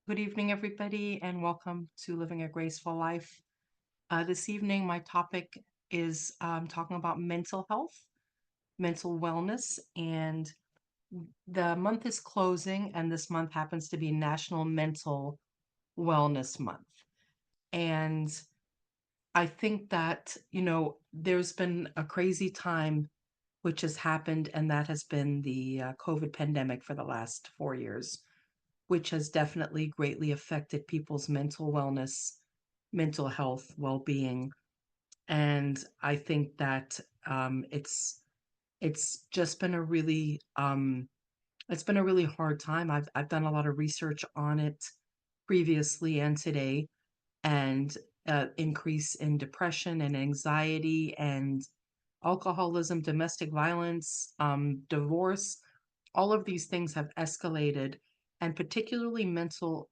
Good evening, everybody, and welcome to Living a Graceful Life. This evening, my topic is talking about mental health, mental wellness, and the month is closing, and this month happens to be National Mental Wellness Month. And I think that, there's been a crazy time which has happened, and that has been the COVID pandemic for the last 4 years, which has definitely greatly affected people's mental wellness, mental health, well-being. And I think that it's just been a really it's been a really hard time. I've done a lot of research on it previously and today, and increase in depression and anxiety and alcoholism, domestic violence, divorce, all of these things have escalated, and particularly mental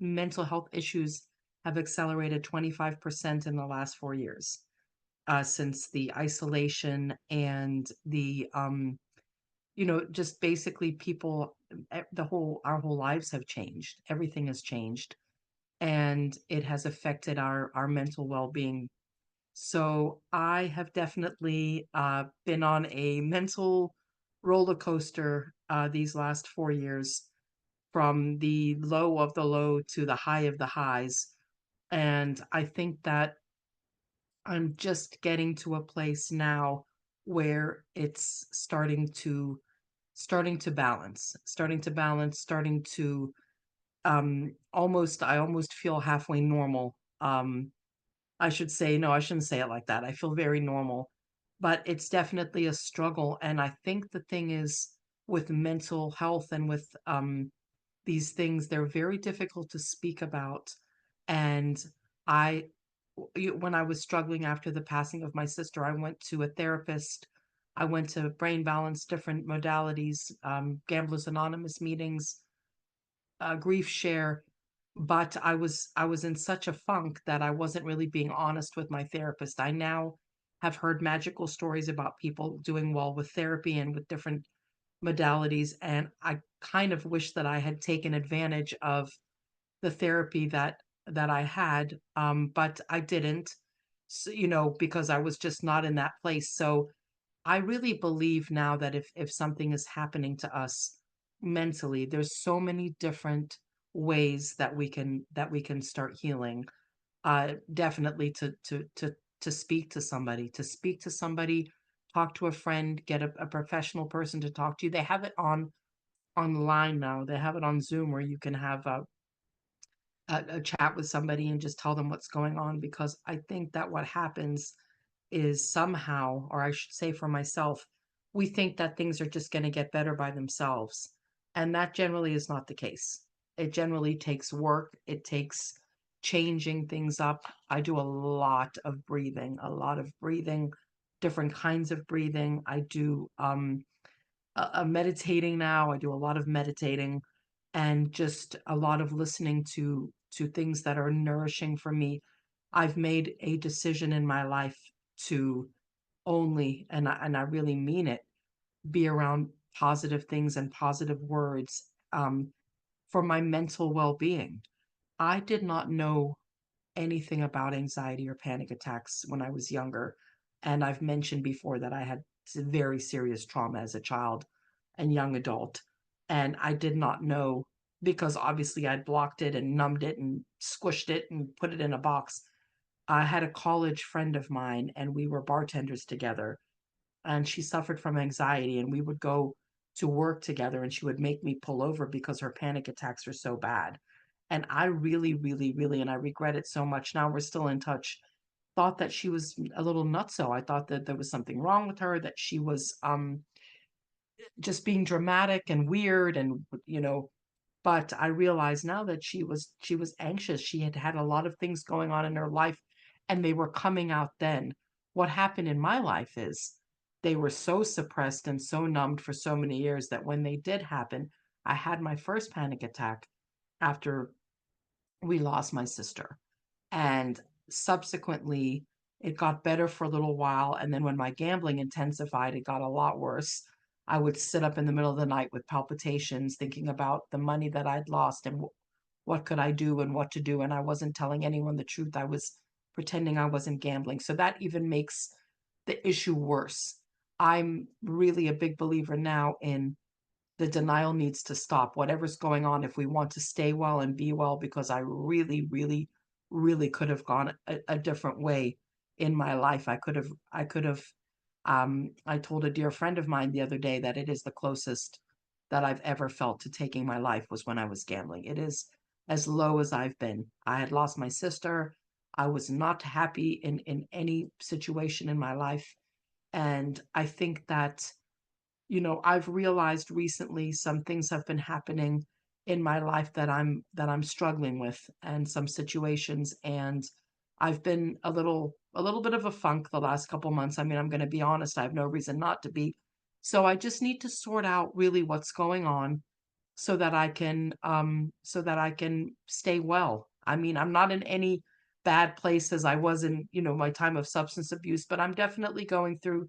health issues have accelerated 25% in the last 4 years, since the isolation and just basically people, our whole lives have changed. Everything has changed, and it has affected our mental well-being. So I have definitely been on a mental roller coaster these last 4 years, from the low of the low to the high of the highs. And I think that I'm just getting to a place now where it's starting to balance, starting to almost I almost feel halfway normal. I should say, no, I shouldn't say it like that. I feel very normal, but it's definitely a struggle. And I think the thing is, with mental health and with these things, they're very difficult to speak about. And I, when I was struggling after the passing of my sister, I went to a therapist. I went to brain balance, different modalities, Gamblers Anonymous meetings, grief share, but I was in such a funk that I wasn't really being honest with my therapist. I now have heard magical stories about people doing well with therapy and with different modalities, and I kind of wish that I had taken advantage of the therapy that I had, but I didn't, because I was just not in that place. So I really believe now that if something is happening to us mentally, there's so many different ways that we can start healing. Definitely to speak to somebody, talk to a friend, get a professional person to talk to you. They have it online now. They have it on Zoom where you can have a chat with somebody and just tell them what's going on. Because I think that what happens is somehow, or I should say for myself, we think that things are just going to get better by themselves. And that generally is not the case. It generally takes work, it takes changing things up. I do a lot of breathing, different kinds of breathing. I do meditating now. I do a lot of meditating and just a lot of listening to things that are nourishing for me. I've made a decision in my life to only, and I really mean it, be around positive things and positive words, for my mental well-being. I did not know anything about anxiety or panic attacks when I was younger, and I've mentioned before that I had very serious trauma as a child and young adult, and I did not know, because obviously I'd blocked it and numbed it and squished it and put it in a box. I had a college friend of mine, and we were bartenders together, and she suffered from anxiety, and we would go to work together, and she would make me pull over because her panic attacks were so bad. And I really, really, really, and I regret it so much. Now we're still in touch. Thought that she was a little nutso. I thought that there was something wrong with her, that she was just being dramatic and weird, and but I realize now that she was anxious. She had had a lot of things going on in her life, and they were coming out then. What happened in my life is they were so suppressed and so numbed for so many years that when they did happen, I had my first panic attack after we lost my sister. And subsequently, it got better for a little while. And then when my gambling intensified, it got a lot worse. I would sit up in the middle of the night with palpitations, thinking about the money that I'd lost and what could I do and what to do, and I wasn't telling anyone the truth. I was pretending I wasn't gambling. So that even makes the issue worse. I'm really a big believer now in the denial needs to stop. Whatever's going on, if we want to stay well and be well, because I really, really, really could have gone a different way in my life. I could have, I told a dear friend of mine the other day that it is the closest that I've ever felt to taking my life was when I was gambling. It is as low as I've been. I had lost my sister. I was not happy in any situation in my life. And I think that, I've realized recently some things have been happening in my life that I'm struggling with, and some situations, and I've been a little bit of a funk the last couple months. I mean, I'm going to be honest, I have no reason not to be. So I just need to sort out really what's going on so that I can stay well. I mean, I'm not in any bad place as I was in, my time of substance abuse, but I'm definitely going through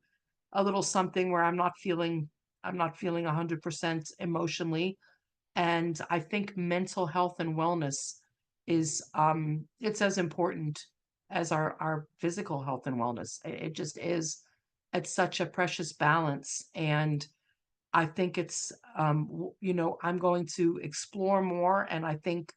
a little something where I'm not feeling 100% emotionally. And I think mental health and wellness is it's as important as our physical health and wellness. It just is. It's such a precious balance. And I think I'm going to explore more. And I think,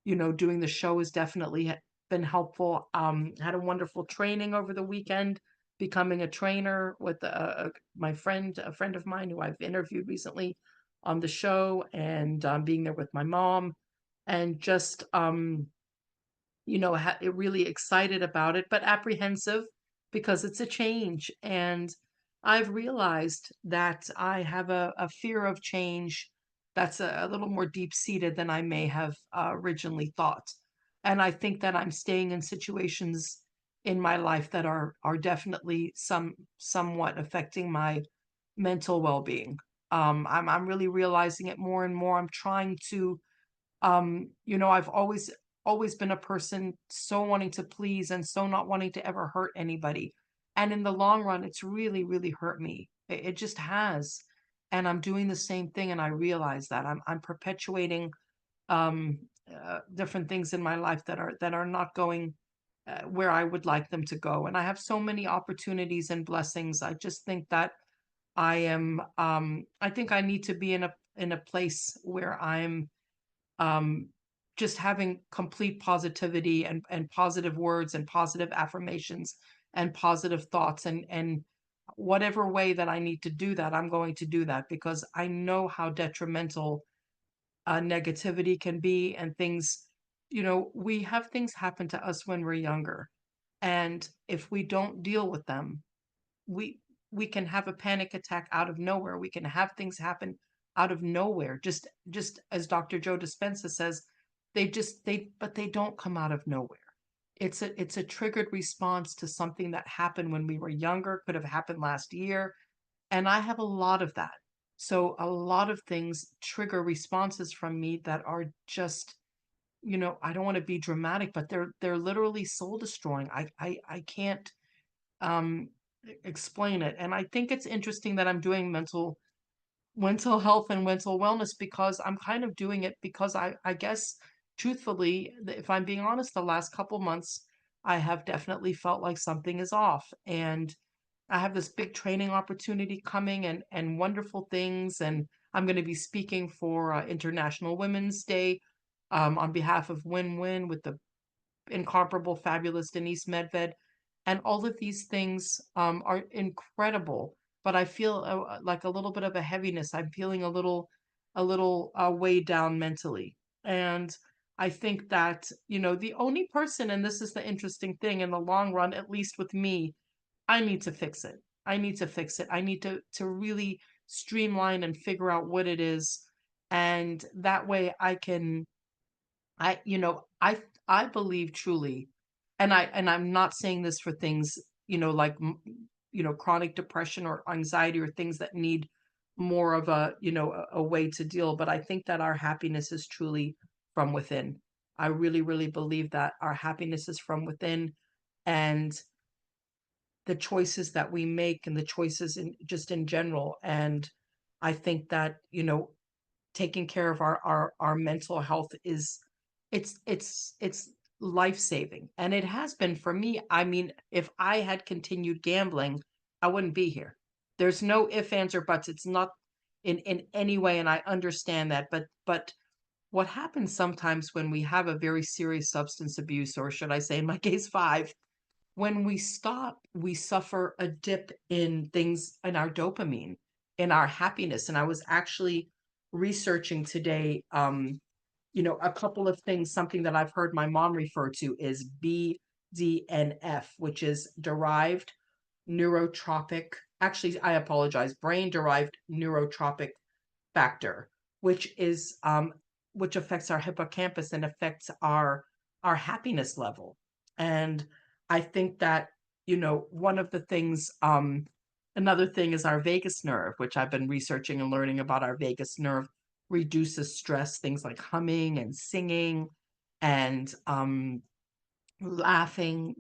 doing the show has definitely been helpful. Had a wonderful training over the weekend, becoming a trainer with a friend of mine who I've interviewed recently on the show, and being there with my mom, and just really excited about it, but apprehensive because it's a change. And I've realized that I have a fear of change that's a little more deep seated than I may have originally thought. And I think that I'm staying in situations in my life that are definitely somewhat affecting my mental well-being. I'm really realizing it more and more. I'm trying to I've always been a person so wanting to please and so not wanting to ever hurt anybody. And in the long run, it's really, really hurt me. It just has. And I'm doing the same thing, and I realize that I'm perpetuating um different things in my life that are not going where I would like them to go. And I have so many opportunities and blessings. I just think that I think I need to be in a place where I'm um, just having complete positivity and positive words and positive affirmations and positive thoughts, and whatever way that I need to do that, I'm going to do that, because I know how detrimental negativity can be. And things, we have things happen to us when we're younger, and if we don't deal with them, we we can have a panic attack out of nowhere. We can have things happen out of nowhere. Just as Dr. Joe Dispenza says, they don't come out of nowhere. It's a triggered response to something that happened when we were younger, could have happened last year, and I have a lot of that. So a lot of things trigger responses from me that are just, I don't want to be dramatic, but they're literally soul destroying. I can't um explain it. And I think it's interesting that I'm doing mental health and mental wellness, because I'm kind of doing it because I guess truthfully, if I'm being honest, the last couple months I have definitely felt like something is off. And I have this big training opportunity coming, and wonderful things, and I'm going to be speaking for International Women's Day on behalf of Win Win with the incomparable, fabulous Denise Medved. And all of these things are incredible, but I feel like a little bit of a heaviness. I'm feeling a little weighed down mentally. And I think that, the only person, and this is the interesting thing in the long run, at least with me, I need to fix it. I need to fix it. I need to really streamline and figure out what it is. And that way I can I you know, I believe truly, and I'm not saying this for things, like chronic depression or anxiety, or things that need more of a way to deal, but I think that our happiness is truly from within. I really, really believe that our happiness is from within, and the choices that we make, and the choices in general. And I think that, taking care of our mental health it's life-saving, and it has been for me. I mean, if I had continued gambling, I wouldn't be here. There's no ifs, ands, or buts. It's not in any way, and I understand that, but what happens sometimes when we have a very serious substance abuse, or should I say, in my case, 5, when we stop, we suffer a dip in things in our dopamine, in our happiness. And I was actually researching today, a couple of things. Something that I've heard my mom refer to is BDNF, which is derived neurotropic. Actually, I apologize, brain derived neurotropic factor, which is which affects our hippocampus and affects our happiness level. And I think that, one of the things, another thing is our vagus nerve, which I've been researching and learning about. Our vagus nerve reduces stress, things like humming and singing and laughing.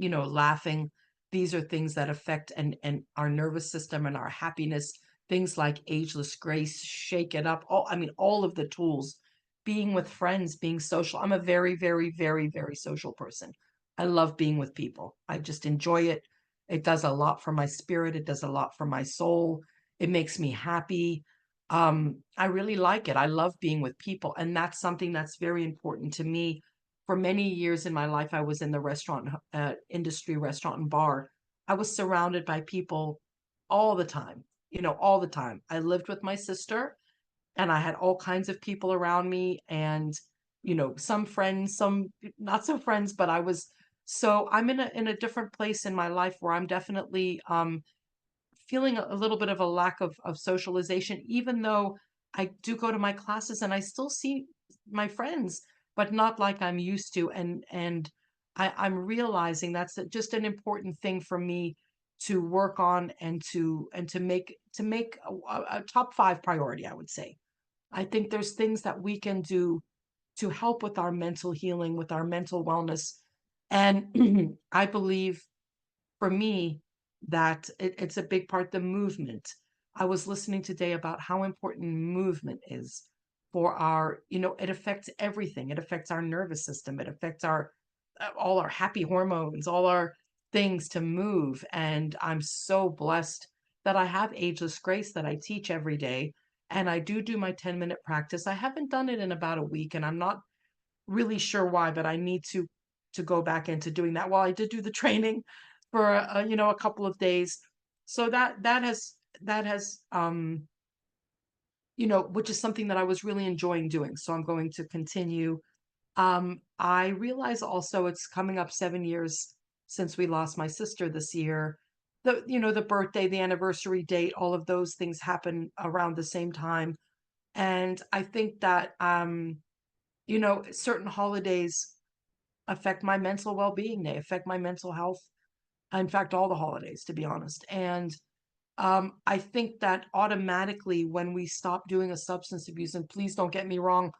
These are things that affect and our nervous system and our happiness. Things like Ageless Grace, Shake It Up. All of the tools, being with friends, being social. I'm a very, very, very, very social person. I love being with people. I just enjoy it. It does a lot for my spirit. It does a lot for my soul. It makes me happy. I really like it. I love being with people. And that's something that's very important to me. For many years in my life, I was in the restaurant industry, restaurant and bar. I was surrounded by people all the time, all the time. I lived with my sister and I had all kinds of people around me and, some friends, some not so friends, but I'm in a different place in my life where I'm definitely feeling a little bit of a lack of socialization, even though I do go to my classes and I still see my friends, but not like I'm used to. And I'm realizing that's just an important thing for me to work on and to make a top 5 priority, I would say. I think there's things that we can do to help with our mental healing, with our mental wellness. And I believe for me that it's a big part, the movement. I was listening today about how important movement is for it affects everything. It affects our nervous system. It affects our all our happy hormones, all our things to move. And I'm so blessed that I have Ageless Grace that I teach every day. And I do my 10-minute practice. I haven't done it in about a week, and I'm not really sure why, but I need to go back into doing that. Well, I did do the training for a couple of days, so that has which is something that I was really enjoying doing. So I'm going to continue. I realize also it's coming up 7 years since we lost my sister this year. The birthday, the anniversary date, all of those things happen around the same time, and I think that certain holidays affect my mental well-being. They affect my mental health. In fact, all the holidays, to be honest. And I think that automatically when we stop doing a substance abuse, and please don't get me wrong,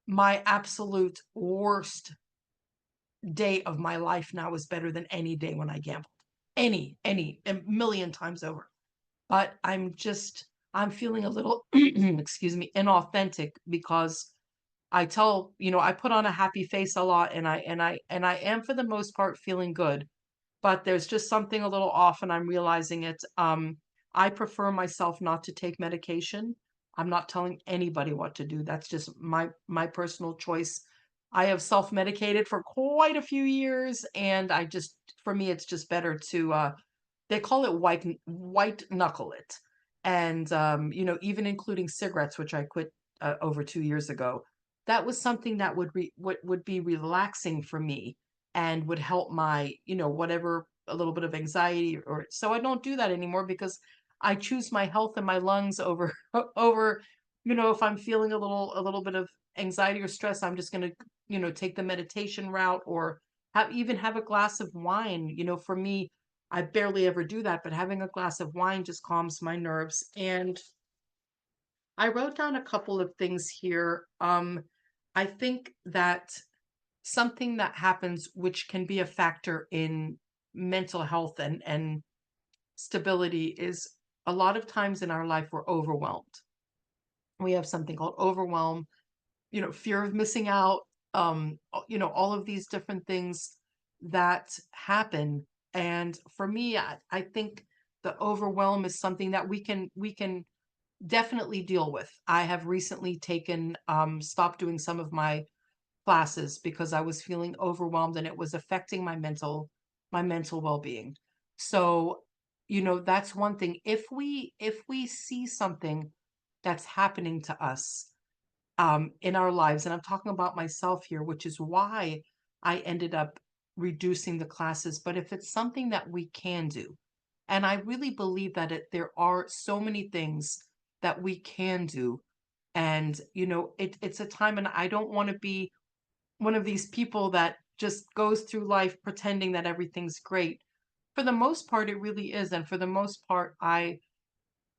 my absolute worst day of my life now is better than any day when I gambled. A million times over. But I'm feeling a little, excuse me, inauthentic because I put on a happy face a lot, and I am for the most part feeling good, but there's just something a little off and I'm realizing it. I prefer myself not to take medication. I'm not telling anybody what to do. That's just my personal choice. I have self-medicated for quite a few years, and for me it's just better to they call it white knuckle it. And even including cigarettes, which I quit over 2 years ago, that was something that would be relaxing for me and would help my, whatever, a little bit of anxiety. Or so I don't do that anymore because I choose my health and my lungs over over, if I'm feeling a little bit of anxiety or stress, I'm just going to, take the meditation route, or have a glass of wine. For me, I barely ever do that, but having a glass of wine just calms my nerves. And I wrote down a couple of things here. I think that something that happens, which can be a factor in mental health and stability, is a lot of times in our life we're overwhelmed. We have something called overwhelm, fear of missing out. all of these different things that happen. And for me, I think the overwhelm is something that we can definitely deal with. I have recently taken stopped doing some of my classes because I was feeling overwhelmed and it was affecting my mental well-being. So, that's one thing. If we see something that's happening to us in our lives, and I'm talking about myself here, which is why I ended up reducing the classes, but if it's something that we can do, and I really believe that there are so many things that we can do, and it's a time, and I don't want to be one of these people that just goes through life pretending that everything's great. For the most part, it really is. And for the most part, I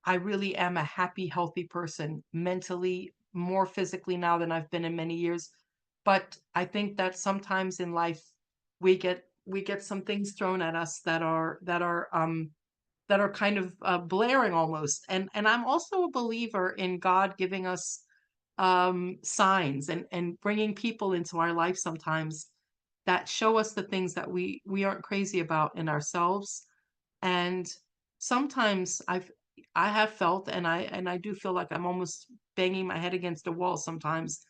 really am a happy, healthy person mentally, more physically now than I've been in many years. But I think that sometimes in life we get some things thrown at us that are kind of blaring almost. And I'm also a believer in God giving us signs and bringing people into our life sometimes that show us the things that we aren't crazy about in ourselves. And sometimes I have felt, and I do feel like I'm almost banging my head against a wall sometimes,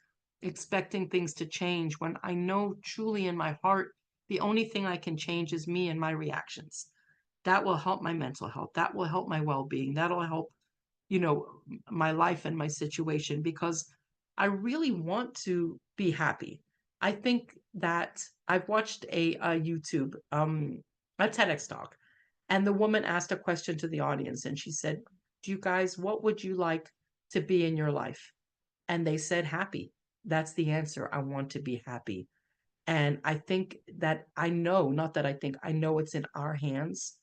expecting things to change when I know truly in my heart the only thing I can change is me and my reactions. That will help my mental health. That will help my well-being. That'll help, my life and my situation, because I really want to be happy. I think that I've watched a YouTube, a TEDx talk, and the woman asked a question to the audience, and she said, "Do you guys, what would you like to be in your life?" And they said, "Happy." That's the answer. I want to be happy. And I think that I know, not that I think, I know it's in our hands.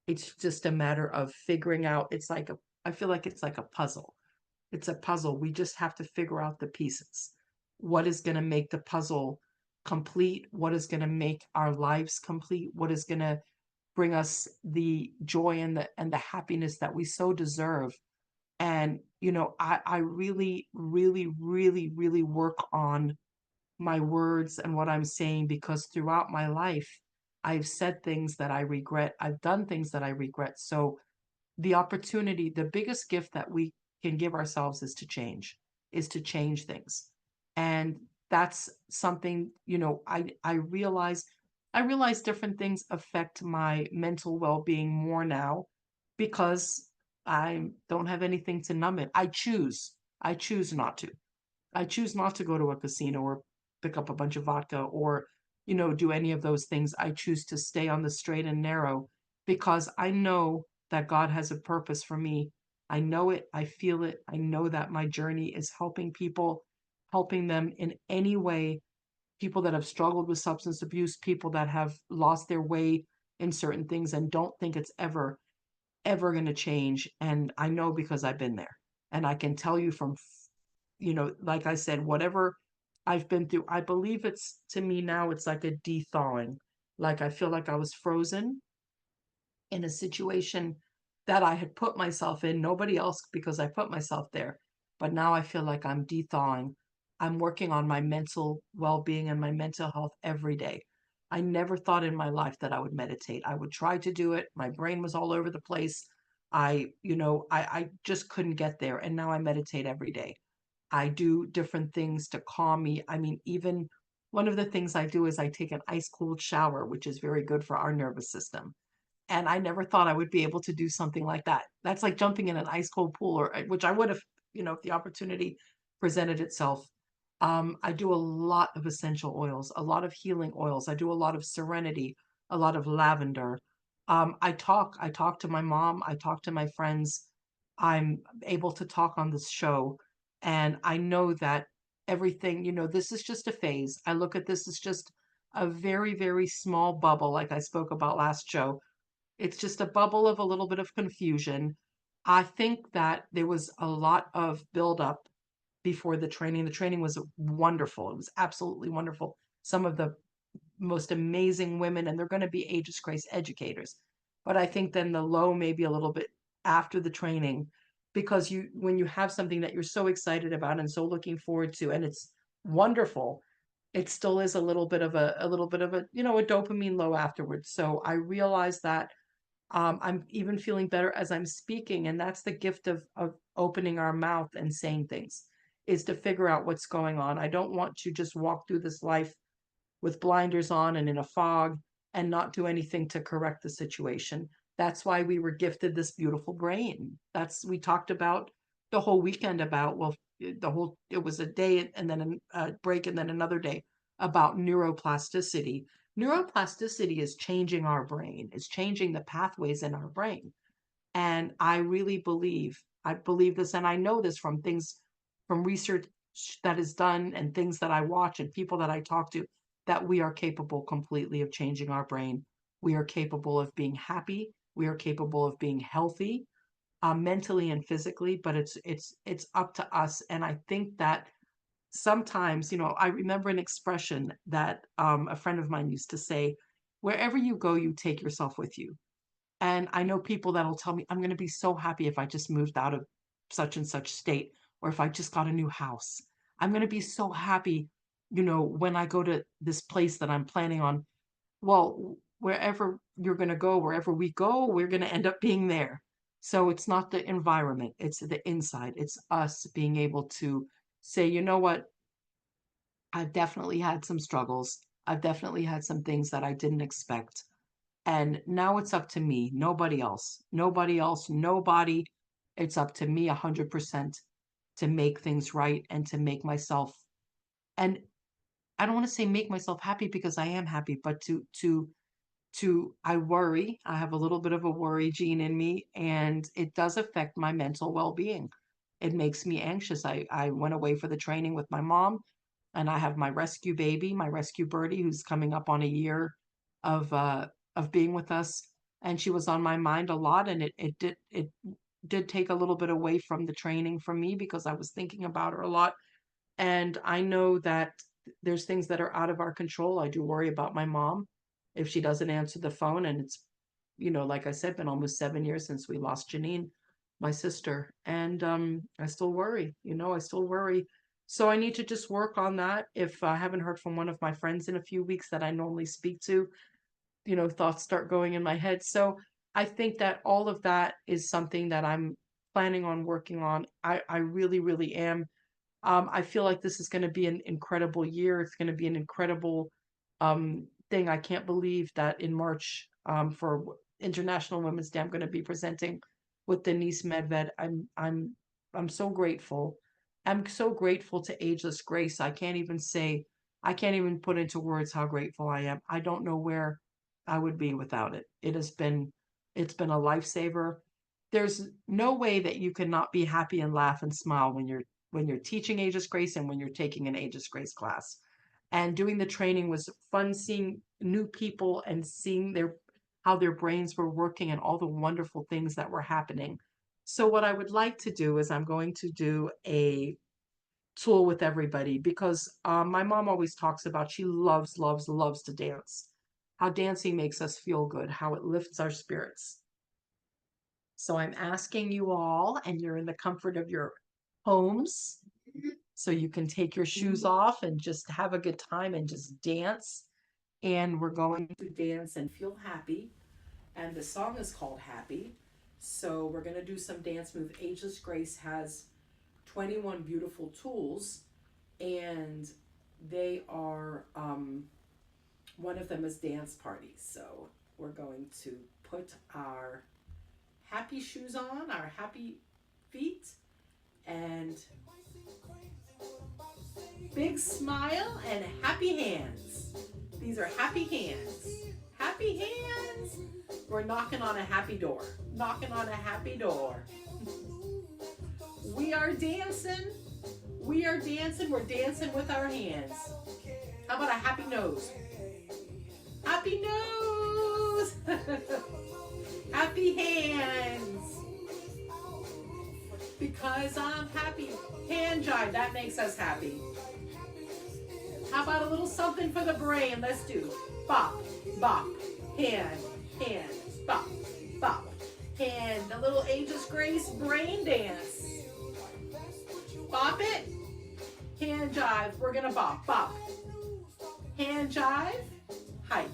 It's just a matter of figuring out. I feel like it's like a puzzle. It's a puzzle. We just have to figure out the pieces. What is going to make the puzzle complete? What is going to make our lives complete? What is going to bring us the joy and the happiness that we so deserve? And I really, really, really, really work on my words and what I'm saying, because throughout my life, I've said things that I regret. I've done things that I regret. So the opportunity, the biggest gift that we can give ourselves is to change things. And that's something, I realize different things affect my mental well-being more now because I don't have anything to numb it. I choose not to. I choose not to go to a casino or pick up a bunch of vodka or, do any of those things. I choose to stay on the straight and narrow because I know that God has a purpose for me. I know it. I feel it. I know that my journey is helping people, helping them in any way. People that have struggled with substance abuse, people that have lost their way in certain things and don't think it's ever going to change. And I know because I've been there. And I can tell you from like I said, whatever I've been through, I believe it's to me now, it's like a thawing. Like I feel like I was frozen in a situation that I had put myself in, nobody else because I put myself there. But now I feel like I'm thawing. I'm working on my mental well being and my mental health every day. I never thought in my life that I would meditate. I would try to do it. My brain was all over the place. I just couldn't get there. And now I meditate every day. I do different things to calm me. I mean, even one of the things I do is I take an ice cold shower, which is very good for our nervous system. And I never thought I would be able to do something like that. That's like jumping in an ice cold pool, or which I would have, if the opportunity presented itself. I do a lot of essential oils, a lot of healing oils. I do a lot of serenity, a lot of lavender. I talk to my mom. I talk to my friends. I'm able to talk on this show. And I know that everything, this is just a phase. I look at this as just a very, very small bubble, like I spoke about last show. It's just a bubble of a little bit of confusion. I think that there was a lot of buildup before the training. The training was wonderful. It was absolutely wonderful. Some of the most amazing women, and they're going to be Aegis Grace educators. But I think then the low may be a little bit after the training, because when you have something that you're so excited about and so looking forward to, and it's wonderful, it still is a little bit of a, a dopamine low afterwards. So I realize that I'm even feeling better as I'm speaking, and that's the gift of opening our mouth and saying things, is to figure out what's going on. I don't want to just walk through this life with blinders on and in a fog and not do anything to correct the situation. That's why we were gifted this beautiful brain. That's we talked about the whole weekend about, well, the whole it was a day and then a break and then another day about neuroplasticity. Neuroplasticity is changing our brain. It's changing the pathways in our brain. And I believe this, and I know this from things, from research that is done and things that I watch and people that I talk to, that we are capable completely of changing our brain. We are capable of being happy. We are capable of being healthy, mentally and physically, but it's up to us. And I think that sometimes, I remember an expression that a friend of mine used to say, wherever you go, you take yourself with you. And I know people that'll tell me, I'm going to be so happy if I just moved out of such and such state, or if I just got a new house. I'm going to be so happy, when I go to this place that I'm planning on. Well, wherever you're going to go, wherever we go, we're going to end up being there. So it's not the environment, it's the inside. It's us being able to say, you know what? I've definitely had some struggles. I've definitely had some things that I didn't expect. And now it's up to me, nobody else. Nobody else, nobody. It's up to me 100% to make things right and to make myself, and I don't want to say make myself happy because I am happy, but I worry. I have a little bit of a worry gene in me, and it does affect my mental well-being. It makes me anxious. I went away for the training with my mom, and I have my rescue baby, my rescue birdie, who's coming up on a year of being with us, and she was on my mind a lot, and it did take a little bit away from the training from me because I was thinking about her a lot. And I know that there's things that are out of our control. I do worry about my mom if she doesn't answer the phone, and it's, like I said, been almost 7 years since we lost Janine, my sister, and I still worry. I still worry. So I need to just work on that. If I haven't heard from one of my friends in a few weeks that I normally speak to, thoughts start going in my head. So I think that all of that is something that I'm planning on working on. I really, really am. I feel like this is going to be an incredible year. It's going to be an incredible thing. I can't believe that in March, for International Women's Day, I'm going to be presenting with Denise Medved. I'm so grateful. I'm so grateful to Ageless Grace. I can't even put into words how grateful I am. I don't know where I would be without it. It's been a lifesaver. There's no way that you cannot be happy and laugh and smile when you're teaching Aegis Grace and when you're taking an Aegis Grace class. And doing the training was fun, seeing new people and seeing how their brains were working and all the wonderful things that were happening. So what I would like to do is I'm going to do a tool with everybody because my mom always talks about, she loves, loves, loves to dance. How dancing makes us feel good, how it lifts our spirits. So I'm asking you all, and you're in the comfort of your homes, so you can take your shoes off and just have a good time and just dance. And we're going to dance and feel happy. And the song is called Happy. So we're going to do some dance move. Ageless Grace has 21 beautiful tools, and they are, one of them is dance parties. So we're going to put our happy shoes on, our happy feet, and big smile and happy hands. These are happy hands. Happy hands. We're knocking on a happy door. Knocking on a happy door. We are dancing. We are dancing. We're dancing with our hands. How about a happy nose? Happy nose. Happy hands. Because I'm happy. Hand jive. That makes us happy. How about a little something for the brain? Let's do bop, bop, hand, hand, bop, bop, hand. A little Ageless Grace brain dance. Bop it. Hand jive. We're going to bop, bop. hand jive, hike,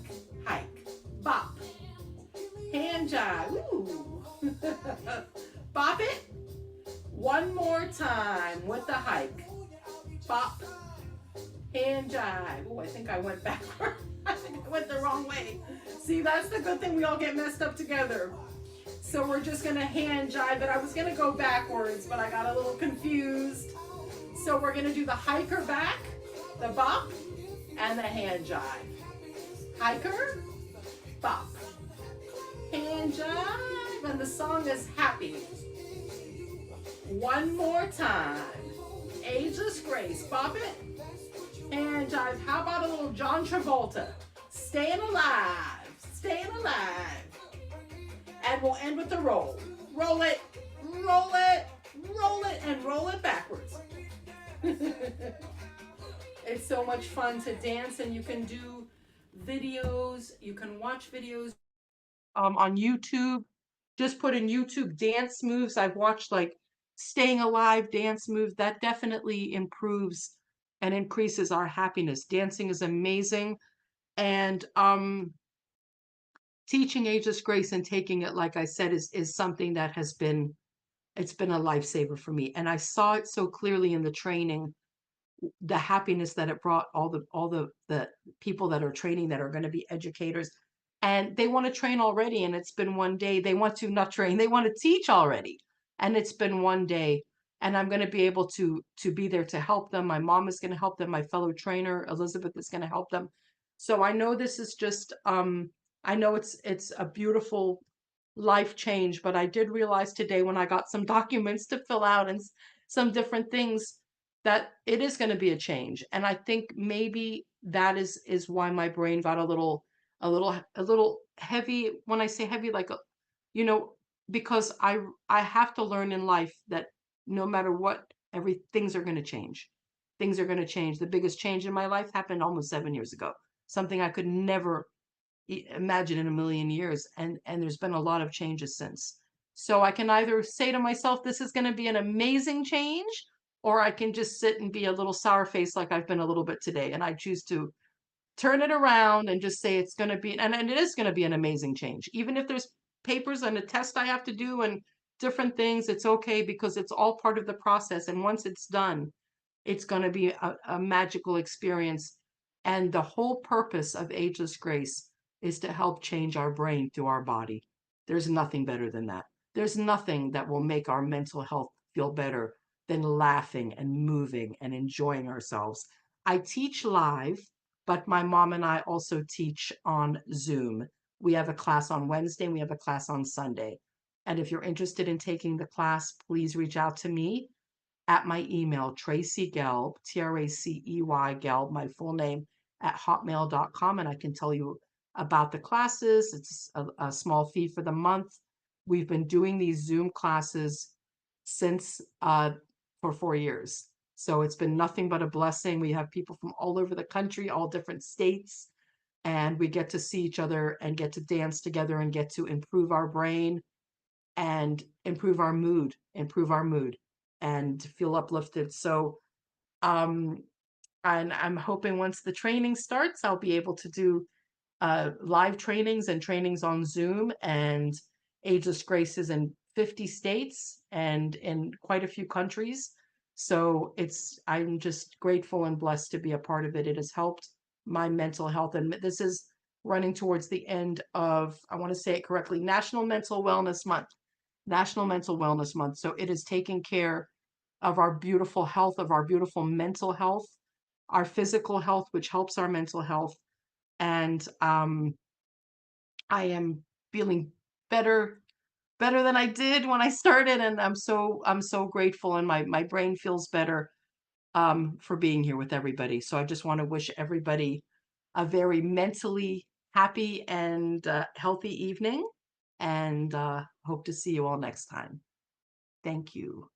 hike, bop, hand jive, ooh. Bop it. One more time with the hike. Bop, hand jive. Oh, I think I went backward. I think I went the wrong way. See, that's the good thing. We all get messed up together. So we're just gonna hand jive it. I was gonna go backwards, but I got a little confused. So we're gonna do the hiker back, the bop, and the hand jive. Hiker, bop, hand jive, and the song is happy. One more time. Ageless Grace, bop it, hand jive. How about a little John Travolta? Staying alive, staying alive. And we'll end with the roll. Roll it, roll it, roll it, and roll it backwards. It's so much fun to dance, and you can do videos. You can watch videos on YouTube. Just put in YouTube dance moves. I've watched like staying alive dance moves. That definitely improves and increases our happiness. Dancing is amazing. And teaching Ageless Grace and taking it, like I said, is something that has been, it's been a lifesaver for me. And I saw it so clearly in the training, the happiness that it brought all the people that are training, that are going to be educators, and they want to train already. And it's been one day. They want to not train, they want to teach already. And it's been one day. And I'm going to be able to be there to help them. My mom is going to help them. My fellow trainer, Elizabeth, is going to help them. So I know this is just I know it's a beautiful life change, but I did realize today when I got some documents to fill out and some different things, that it is going to be a change. And I think maybe that is why my brain got a little heavy. When I say heavy, like you know, because I have to learn in life that no matter what, things are going to change. Things are going to change. The biggest change in my life happened almost 7 years ago. Something I could never imagine in a million years. And there's been a lot of changes since. So I can either say to myself, this is going to be an amazing change, or I can just sit and be a little sour face like I've been a little bit today. And I choose to turn it around and just say it's going to be, and it is going to be an amazing change. Even if there's papers and a test I have to do and different things, it's okay, because it's all part of the process. And once it's done, it's going to be a magical experience. And the whole purpose of Ageless Grace is to help change our brain through our body. There's nothing better than that. There's nothing that will make our mental health feel better than laughing and moving and enjoying ourselves. I teach live, but my mom and I also teach on Zoom. We have a class on Wednesday, and we have a class on Sunday. And if you're interested in taking the class, please reach out to me at my email, Tracey Gelb, Tracey, Gelb, my full name, at hotmail.com. And I can tell you about the classes. It's a small fee for the month. We've been doing these Zoom classes since for 4 years. So it's been nothing but a blessing. We have people from all over the country, all different states, and we get to see each other and get to dance together and get to improve our brain and improve our mood and feel uplifted. So and I'm hoping once the training starts, I'll be able to do live trainings and trainings on Zoom. And Ageless Grace is in 50 states and in quite a few countries. So I'm just grateful and blessed to be a part of it. It has helped my mental health. And this is running towards the end of, I want to say it correctly, National Mental Wellness Month. National Mental Wellness Month. So it is taking care of our beautiful health, of our beautiful mental health, our physical health, which helps our mental health. And I am feeling better than I did when I started, and I'm so grateful, and my brain feels better for being here with everybody. So I just want to wish everybody a very mentally happy and healthy evening, and hope to see you all next time. Thank you.